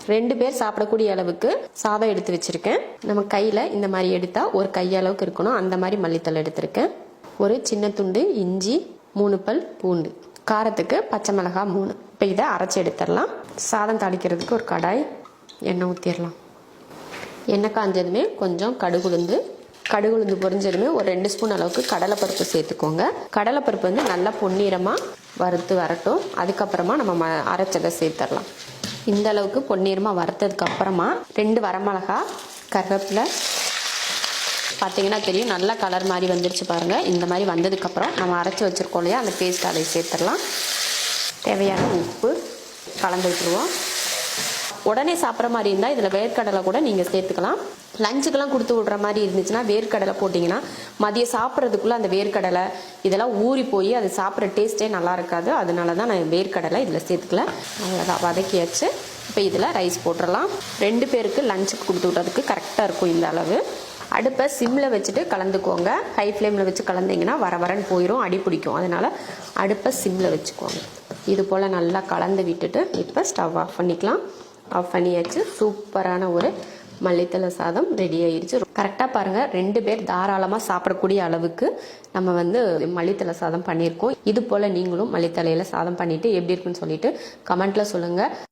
2 பேர் சாப்பிடக்கூடிய அளவுக்கு சாதம் எடுத்து வச்சிருக்கேன். நம்ம கையில இந்த மாதிரி எடுத்தா ஒரு கையளவுக்கு இருக்கணும், அந்த மாதிரி மல்லித்தலை எடுத்திருக்கேன். ஒரு சின்ன துண்டு இஞ்சி, 3 பல் பூண்டு, காரத்துக்கு பச்சை மிளகாய் 3. இப்போ இதை அரைச்சி எடுத்துடலாம். சாதம் தாளிக்கிறதுக்கு ஒரு கடாய், எண்ணெய் ஊற்றிடலாம். எண்ணெய் காஞ்சதுமே கொஞ்சம் கடுகுளுந்து பொரிஞ்சதுமே ஒரு 2 ஸ்பூன் அளவுக்கு கடலைப்பருப்பு சேர்த்துக்கோங்க. கடலைப்பருப்பு வந்து நல்லா பொன்னிறமாக வறுத்து வரட்டும். அதுக்கப்புறமா நம்ம அரைச்சதை சேர்த்துடலாம். இந்த அளவுக்கு பொன்னிறமாக வறுத்ததுக்கு அப்புறமா 2 வரமிளகா, கருவேப்பிலை, பார்த்தீங்கன்னா தெரியும் நல்லா கலர் மாதிரி வந்துருச்சு பாருங்கள். இந்த மாதிரி வந்ததுக்கப்புறம் நம்ம அரைச்சி வச்சுருக்கோம் இல்லையா, அந்த பேஸ்ட் அதை சேர்த்துடலாம். தேவையான உப்பு கலந்து விட்டுருவோம். உடனே சாப்பிட்ற மாதிரி இருந்தால் இதில் வேர்க்கடலை கூட நீங்கள் சேர்த்துக்கலாம். லஞ்சுக்கெல்லாம் கொடுத்து விட்ற மாதிரி இருந்துச்சுன்னா வேர்க்கடலை போட்டிங்கன்னா மதியம் சாப்பிட்றதுக்குள்ளே அந்த வேர்க்கடலை இதெல்லாம் ஊறி போய் அது சாப்பிட்ற டேஸ்ட்டே நல்லா இருக்காது. அதனால தான் நான் வேர்க்கடலை இதில் சேர்த்துக்கல. அவ்வளோதான், வதக்கியாச்சு. இப்போ இதில் ரைஸ் போட்டுடலாம். 2 பேருக்கு லஞ்சுக்கு கொடுத்து விட்றதுக்கு கரெக்டாக இருக்கும் இந்த அளவு. அடுப்பை சிம்மில் வச்சுட்டு கலந்துக்கோங்க. ஹை ஃப்ளேமில் வச்சு கலந்திங்கன்னா வரன்னு போயிடும், அடி பிடிக்கும். அதனால் அடுப்பை சிம்மில் வச்சுக்கோங்க. இது போல் நல்லா கலந்து விட்டுட்டு இப்போ ஸ்டவ் ஆஃப் பண்ணிக்கலாம். ஆஃப் பண்ணியாச்சு. சூப்பரான ஒரு மல்லித்தலை சாதம் ரெடி ஆயிடுச்சு. கரெக்டாக பாருங்கள், 2 பேர் தாராளமாக சாப்பிடக்கூடிய அளவுக்கு நம்ம வந்து மல்லித்தலை சாதம் பண்ணியிருக்கோம். இது போல் நீங்களும் மல்லித்தலையில் சாதம் பண்ணிவிட்டு எப்படி இருக்குன்னு சொல்லிட்டு கமெண்ட்டில் சொல்லுங்கள்.